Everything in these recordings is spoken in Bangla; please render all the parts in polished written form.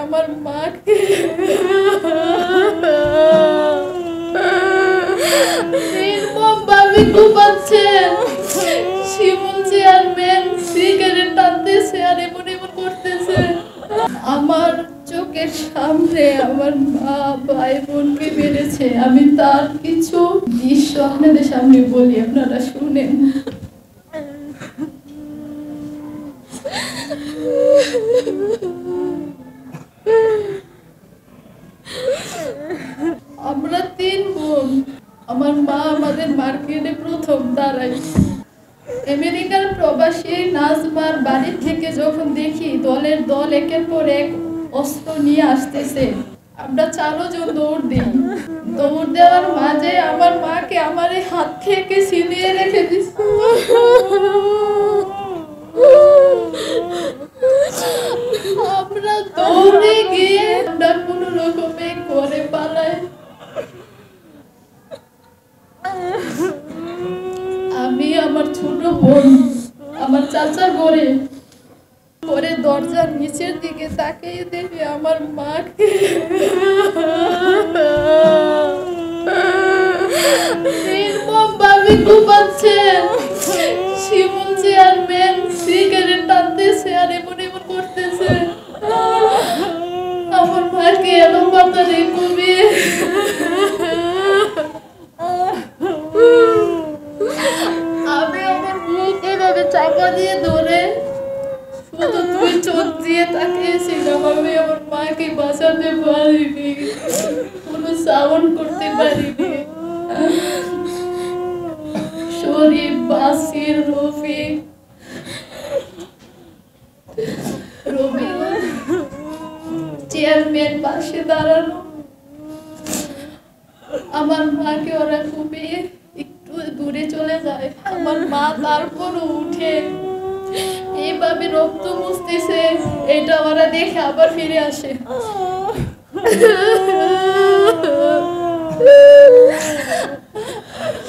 আমার মাকে নির্মমভাবে কুপাচ্ছে। শিমুল চেয়ারম্যান সিগারেট টানতেছে আর এমন এমন করতেছে। আমার চোখের সামনে আমার মা ভাই বোনকে মেরেছে। আমি তার কিছু দৃশ্য আপনাদের সামনে বলি, আপনারা শুনেন। আমরা 3 বোন। আমার মা আমাদের মার্কেটে প্রথম দাঁড়ায়। আমেরিকার প্রবাসী নাজমার বাড়ি থেকে যখন দেখি দলের দল একের পর এক অস্ত্র নিয়ে আসতেছে, আমরা 4 জন দৌড় দিই। দৌড় দেওয়ার মাঝে আমার মাকে আমার এই হাত থেকে ছিনিয়ে রেখে দিচ্ছে। আমরা দৌড়ে গিয়ে আমরা কোনো রকমে ঘরে পালাই। আমি আমার ছোট বোন আমার চাচার ঘরে পরে দরজার নিচের দিকে তাকিয়ে দেখি আমার মাকে নির্মমভাবে কুপাচ্ছে। শিমুল চেয়ারম্যান সিগারেট টানতেছে আর এমন এমন করতেছে। আমার মাকে এত পাতারে কুপিয়ে আমি আমার মুখ এভাবে চাপা দিয়ে ধরে শুধু 2 চোখ দিয়ে তাকিয়েছিলাম। আমি আমার মাকে বাঁচাতে পারিনি, কোনো সাউন্ড করতে পারিনি। শরীফ, বাসির, রফিক, রবি চেয়ারম্যান পাশে দাঁড়ানো। আমার মাকে ওরা কুপিয়ে একটু দূরে চলে যায়। আমার মা তারপরও উঠে এইভাবে রক্ত মুছতেছে, এটা ওরা দেখে আবার ফিরে আসে।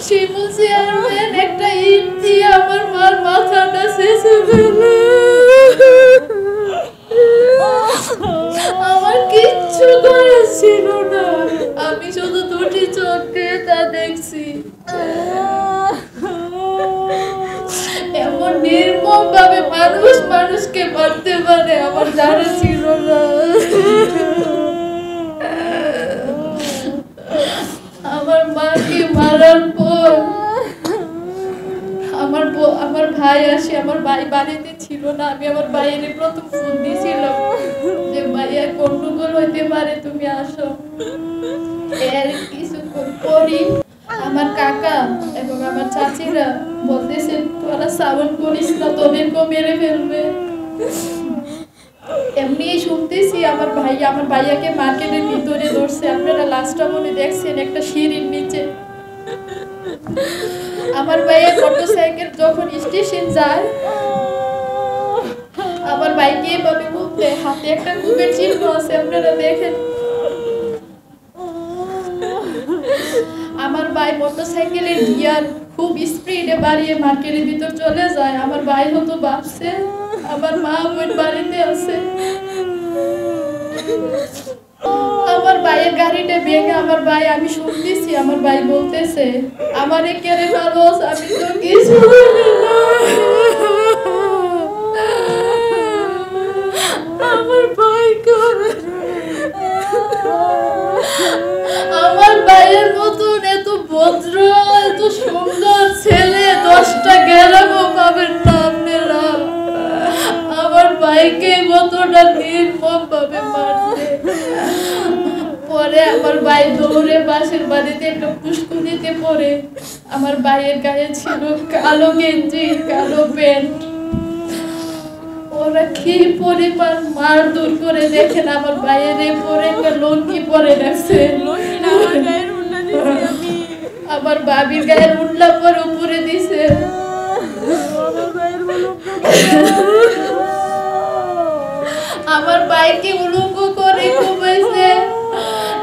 শিমুল চেয়ারম্যান একটা ইট দিয়ে আমার মার মাথাটা শেষে ফেলে। আমার কিচ্ছু করার ছিল না, আমি শুধু 2টি চোখ দিয়ে তা দেখছি। এমন নির্মমভাবে মানুষ মানুষকে মারতে পারে আমার জানা ছিল না। আমার মাকে মারার পর আমার ভাই আসে। আমার ভাই বাড়িতে ছিল না। আমি আমার ভাইয়ের প্রথম ফোন দিয়েছিলাম যে ভাইয়া গন্ডগোল হইতে পারে, তুমি আসো। এর কিছুক্ষণ পরই আমার কাকা এবং আমার চাচিরা বলতেছে তোরা সাউন্ড করিস না, তোদেরকেও মেরে ফেলবে। এমনি শুনতেছি আমার ভাইয়াকে মার্কেটের ভিতরে ধরছে। আপনারা লাস্টটা মনে দেখছেন একটা সিঁড়ির নিচে। আমার ভাইয়ের মোটরসাইকেল যখন স্টেশন যায়, আমার ভাইকে এভাবে বলতে হাতে একটা কুপের চিহ্ন আছে, আপনারা দেখেন। আমার ভাই মোটরসাইকেলের গিয়ার খুব স্পিডে বাড়িয়ে মার্কেটের ভিতর চলে যায়। আমার ভাই হতো ভাবছে আমার মা বোন বাড়িতে আছে। আমার ভাইয়ের গাড়িটা ভেঙে আমার ভাই, আমি শুনতেছি আমার ভাই বলতেছে আমারে কেড়ে ফেলোস, আমি তো কিছু আমার ভাই আমার ভাইয়ের মতন এত ভদ্র এত সুন্দর ছেলে 10টা গ্রামও পাবেন না আপনারা। আমার ভাইকে কতটা নির্মমভাবে মারছে। পরে আমার ভাই দৌড়ে পাশের বাড়িতে একটা পুষ্কুনিতে পড়ে। আমার ভাইয়ের গায়ে ছিল কালো গেঞ্জি, কালো প্যান্ট। ওরা কি পরিমাণ মারধর করে দেখেন। আমার ভাইয়ের পরে একটা লঙ্গি পরে রাখছে, আমার বাবির গায়ের উল্লা পরে উপরে দিছে। আমার ভাইকে উলঙ্গ করে ঘুমাইছে।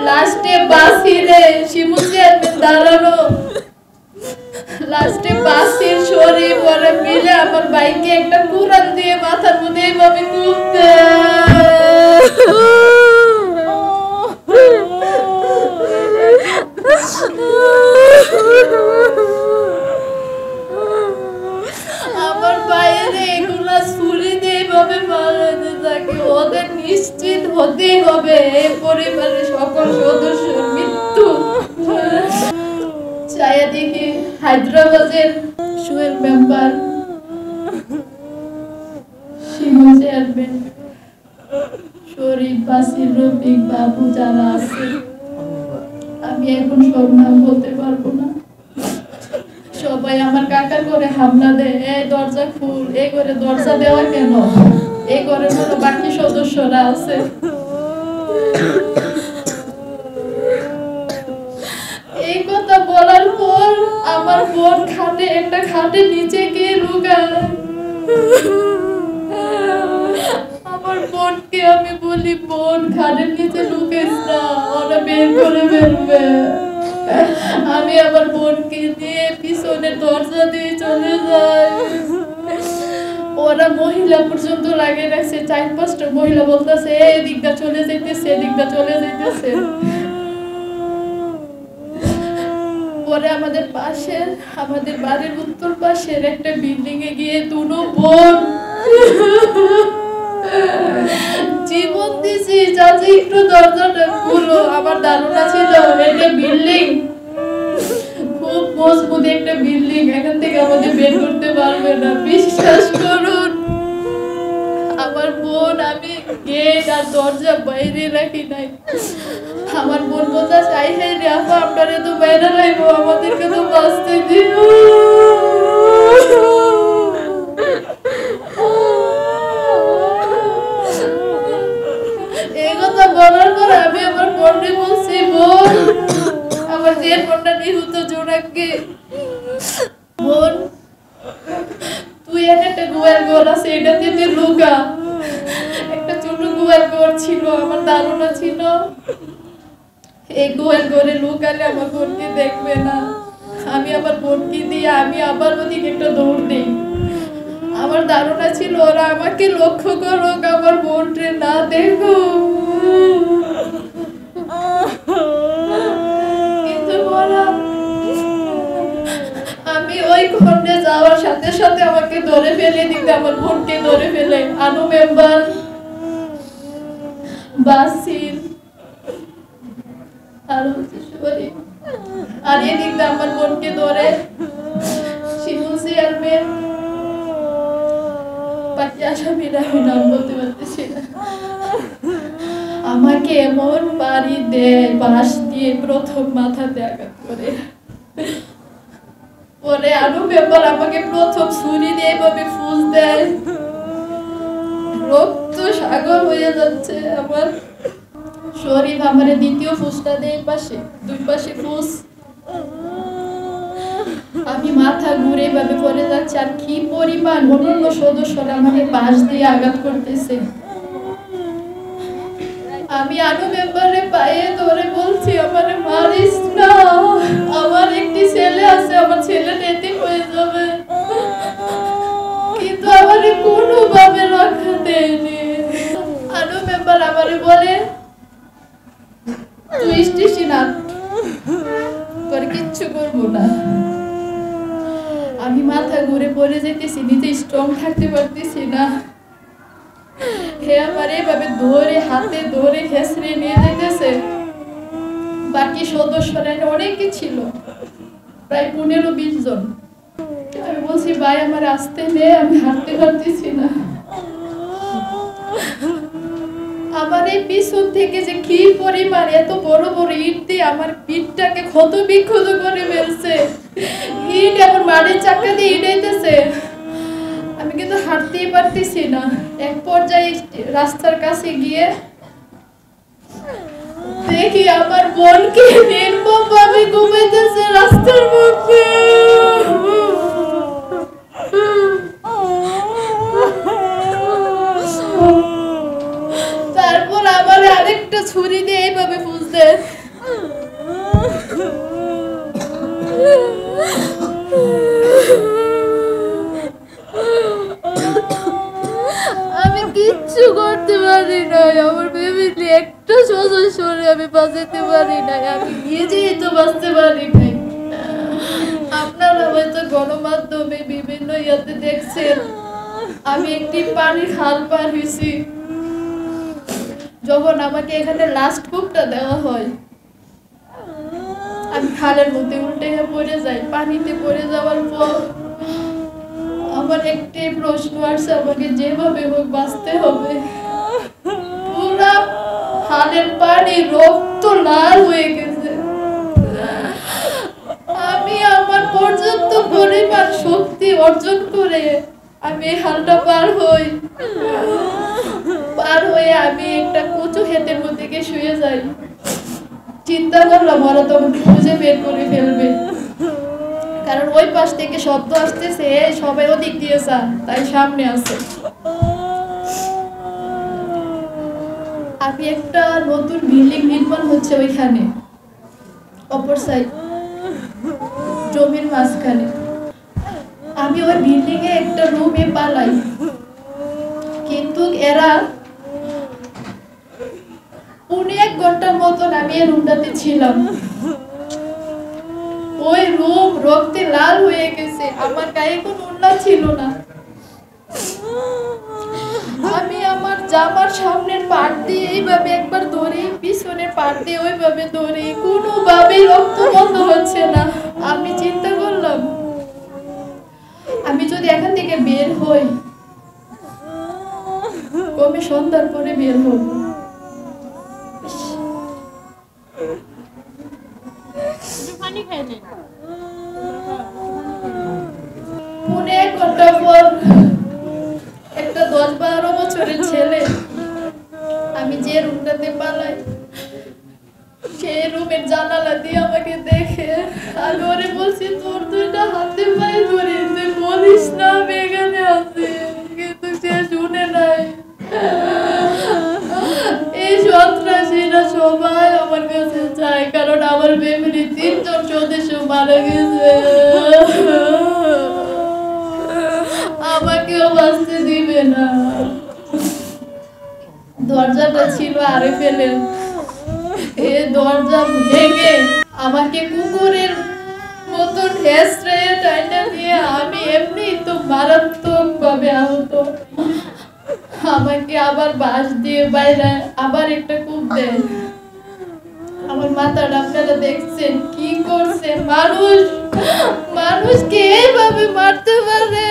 লাস্টে বাসিরে শিমুল চেয়ারম্যান দাঁড়ানো, লাস্টে বাসির শরীর ওরা মিলে আমার ভাইকে একটা কুড়াল দিয়ে মাথার মধ্যে এইভাবে কুপতে। হতেই হবে, এই পরিবারের সকল সদস্যের মৃত্যু। চাইয়া দেখি হায়দ্রাবাদের সোহেল মেম্বার, শিমু চেয়ারম্যান, শরীফ, বাসির, রফিক, বাবু যারা আছে, আমি এখন সব নাম বলতে পারবো না। সবাই আমার কাকার করে হামলা দেয়, এই দরজা খুল, এই করে দরজা দেওয়া কেন, এই ঘরের মতো বাকি সদস্যরা আছে। এই কথা বলার পর আমার বোন একটা খাটের নিচে গিয়ে লুকায়। আমার বোনকে আমি বলি, বোন খাটের নিচে লুকাইস না, ওরা বের করে ফেলবে। আমি আমার বোনকে নিয়ে পিছনে দরজা দিয়ে চলে যাই। ওরা মহিলা পর্যন্ত লাগিয়ে রাখছে, 4-5টা মহিলা বলতেছে এদিকটা চলে যাইতেছে, এদিকটা চলে যাইতেছে। পরে আমাদের বাড়ির উত্তর পাশের একটা বিল্ডিং এ গিয়ে দুনো বোন জীবন দিছি, চাচি একটু দরজাটা খুলো। আমার ধারণা ছিল এটা বিল্ডিং খুব মজবুত একটা বিল্ডিং, এখান থেকে আমাদের বের করতে পারবে না। বিশ্বাস করুন, আমার বোন আমি গেট আর দরজা বাইরে রাখি নাই। আমার বোন বলতে চাই, হ্যাঁ রে আপা, আপনারে তো বাইরে রাখবো, আমাদেরকে তো বাঁচতে দিন। এই কথা বলার পর আমি আমার বোনকে বলছি, বোন, আমার যে বোনটা নিহত জোনাককে, বোন তুই একটা গোয়াল ঘর আছে, এটাতে তুই লুকা। একটা ছোট গোয়াল ঘর ছিল, আমার ধারণা ছিল এই গোয়াল ঘরে লুকালে আমার বোনকে দেখবে না। আমি আমার বোনকে দিয়ে আমি আবার ওদিকে একটা দৌড় দিই। আমার ধারণা ছিল ওরা আমাকে লক্ষ্য করুক, আমার বোনকে না দেখো। কিন্তু আমি ওই ঘরে যাওয়ার সাথে সাথে আমাকে ধরে ফেলে দিতে, আমার বোনকে ধরে ফেলে আনু মেম্বার, বাসির আর এদিক দিয়ে আমার বোনকে ধরে শিমু চেয়ারম্যান, বাকি আসামিরা আমি নাম বলতে পারতেছি না, আমাকে এমন বাড়ি দেয়, বাঁশ দিয়ে প্রথম মাথাতে আঘাত করে। পরে আনু মেম্বার আমাকে প্রথম ছুরি দিয়ে এভাবে ফুস দেয়, রক্ত সাগর হয়ে যাচ্ছে আমার। শরীফ আমার দ্বিতীয় ফুসটা দেয় পাশে, দুই পাশে ফুস। আমি মাথা ঘুরে এভাবে পড়ে যাচ্ছে, আর কি পরিমাণ অন্যান্য সদস্যরা আমাকে বাঁশ দিয়ে আঘাত করতেছে। আমি আনু মেম্বারের পায়ে ধরে বলছি, আমারে মারিস না, আমার একটি ছেলে আছে, আমার ছেলে এতিম হয়ে যাবে। কিন্তু আমারে কোনোভাবে রক্ষা দেয়নি। আনু মেম্বার আমারে বলে, তুই স্টেশন আন, তোর কিচ্ছু করবো না। আমি মাথা ঘুরে পড়ে যেতেছি, নিজে স্ট্রং থাকতে পারতেছি না। হে আমার এভাবে ধরে হাতে ধরে খেসড়ে নিয়ে যেতেছে। বাকি সদস্যরা অনেকে ছিল, প্রায় 15-20 জন। আমি বলছি, ভাই আমার আসতে নে, আমি হাঁটতে পারতেছি না। আমার এই পিছন থেকে যে কি পরিমাণ এত বড় বড় ইট দিয়ে আমার পিঠটাকে ক্ষত বিক্ষত করে ফেলছে। ইট আমার মাটির চাকা দিয়ে ইটাইতেছে, আমি কিন্তু হাঁটতেই পারতেছি না। এক পর্যায়ে রাস্তার কাছে গিয়ে দেখি আমার বোনকে নির্মমভাবে ঘুমাইতেছে রাস্তার মধ্যে। তারপর আবার আরেকটা ছুরি দিয়ে এইভাবে ফুঁসতে। আমি কিচ্ছু করতে পারি নাই, আমার ফ্যামিলি একটা সদস্যরে আমি বাঁচাতে পারি নাই, আমি নিজেই তো বাঁচতে পারি নাই। আপনারা হয়তো গণমাধ্যমে বিভিন্ন ইয়াতে দেখছেন, আমি একটি পানির খাল পার হয়েছি। যখন আমাকে এখানে লাস্ট বুকটা দেওয়া হয়, আমি খালের মধ্যে উল্টে পড়ে যাই। পানিতে পড়ে যাওয়ার পর আমার একটাই প্রশ্ন আসছে, আমাকে যেভাবে হোক বাঁচতে হবে। পুরা খালের পানি রক্ত লাল হয়ে গেছে। আমি আমার পর্যাপ্ত পরিমাণ শক্তি অর্জন করে আমি হালটা পার হয়ে আমি একটা কচু ক্ষেতের মধ্যে গিয়ে শুয়ে যাই। চিন্তা করলাম ওরা তো আমাকে খুঁজে বের করে ফেলবে, কারণ ওই পাশ থেকে শব্দ আসতেছে, সবাই ওদিক দিয়ে তাই সামনে আছে। আমি একটা নতুন বিল্ডিং নির্মাণ হচ্ছে ওইখানে, অপর সাইড জমির মাঝখানে। আমি ওই বিল্ডিং এ একটা রুমে পালাই, কিন্তু এরা 1 ঘন্টার মতন আমি এই রুমটাতে ছিলাম। ওই রুম রক্তে লাল হয়ে গেছে, আমার গায়ে কোনো ওড়না ছিল না। আমি আমার জামার সামনের পাট দিয়ে এইভাবে একবার ধরি, পিছনের পাট দিয়ে ওইভাবে ধরি, কোনোভাবে রক্ত বন্ধ হচ্ছে না। আমি চিন্তা করলাম, আমি যদি এখান থেকে বের হই, কবে সন্ধ্যার পরে বের হব। পুনে 1 ঘন্টা পর একটা 10-12 বছরের ছেলে, আমি যে রুমটাতে পালাই সেই রুমের জানালা দিয়ে আমাকে দেখে। আমি ওরে বলছি, তোর 2টা হাতে পায়ে ধরে, তুই বলিস না আমি এখানে আছি, কিন্তু সে শুনে নাই। এই সন্ত্রাসীরা সবাই আমার কাছে চায়, কারণ আমার ফ্যামিলি 3 জন সদস্য মারা গেছে। আমাকেও বাঁচতে দিবে না। দরজাটা ছিল আরএফএলের, এই দরজা ভেঙে আমাকে কুকুরের মতন হেসড়ে টাইনা দিয়ে, আমি এমনি তো মারাত্মক ভাবে আহত। আমাকে আবার বাঁশ দিয়ে বাইরে আবার একটা কূপ দেয়। আমার মাথাটা আপনারা দেখছেন কি করছে। মানুষকে এইভাবে মারতে পারে?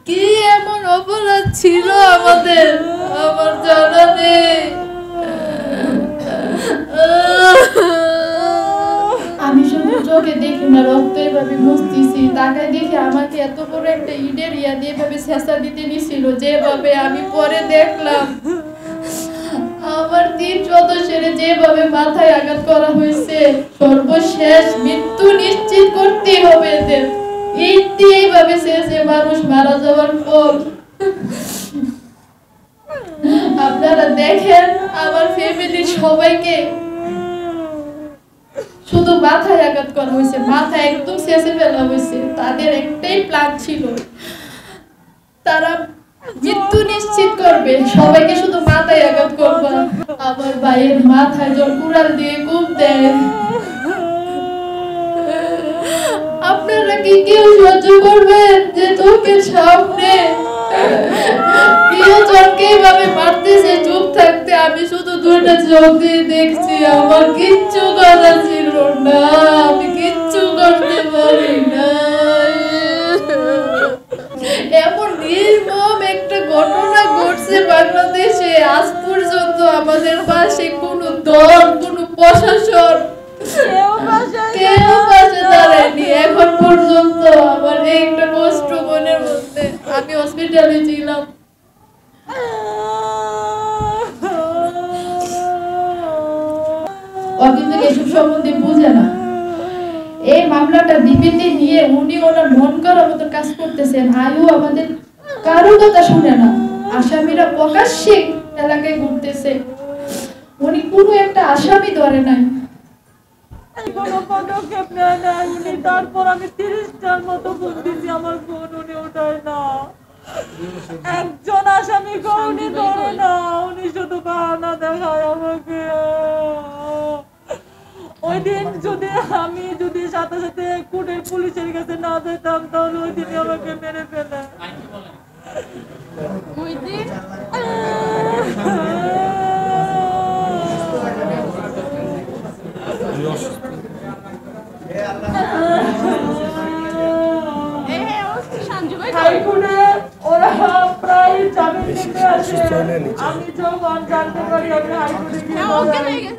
কি এমন অপরাধ ছিল আমাদের, আমার জানা নেই। আমি শুধু চোখে দেখি না, রক্ত এভাবে মুছতেছি, তাকায় দেখি আমাকে এত বড় একটা ইটের দিয়ে এভাবে ছেঁচা দিতে নিছিল। যেভাবে আমি পরে দেখলাম আমার 3 সদস্যের যেভাবে মাথায় আঘাত করা হয়েছে, সর্বশেষ মৃত্যু নিশ্চিত করতে হবে এদের। এইভাবে শেষে মানুষ মারা যাওয়ার পর আপনারা দেখেন আমার ফ্যামিলির সবাইকে শুধু মাথায় আঘাত করা হয়েছে, মাথা একদম শেষে ফেলা হয়েছে। তাদের একটাই প্ল্যান ছিল, তারা মৃত্যু নিশ্চিত করবে, সবাইকে শুধু মাথায় আঘাত করবে। আমার ভাইয়ের মাথায় যখন কুড়াল দিয়ে কোপ দেয়, আপনারা কি কেউ সহ্য করবেন যে চোখের সামনে প্রিয়জনকে এইভাবে মারতেছে চুপ থাকতে? আমি শুধু 2টা চোখ দিয়ে দেখছি, আমার কিচ্ছু করার ছিল না, আমি কিচ্ছু করতে পারি না। এমন নির্মম একটা ঘটনা ঘটছে বাংলাদেশে, আজ পর্যন্ত আমাদের পাশে কোনো দল, কোনো প্রশাসন কেউ পাশে দাঁড়ায়নি এখন পর্যন্ত। আমার একটা কষ্ট মনের মধ্যে। আমি হসপিটালে ছিলাম, কিন্তু এসব সম্বন্ধে বুঝে না। এই মামলাটা ডিবিতে নিয়ে উনি ওনার মন করার মতো কাজ করতেছেন। আয়ু আমাদের কারো কথা শুনে না, আসামিরা প্রকাশ্যে এলাকায় ঘুরতেছে, উনি কোনো একটা আসামি ধরে নাই। কোনো পদক্ষেপ নেয় না উনি। তারপর আমি 30টার মতো ফোন দিচ্ছি, আমার ফোন উনি ওঠায় না। একজন আসামিকে উনি ধরে না, উনি শুধু বাহানা দেখায় আমাকে। ওই দিন যদি আমি যদি সাথে সাথে কোর্টের পুলিশের কাছে না যেতাম তাহলে ওই দিনই আমাকে মেরে ফেলে। ওই দিন হাইকোর্টে ওরা প্রায় জামিন দিতে আসে। আমি যখন জানতে পারি আমি হাইকোর্টে গিয়ে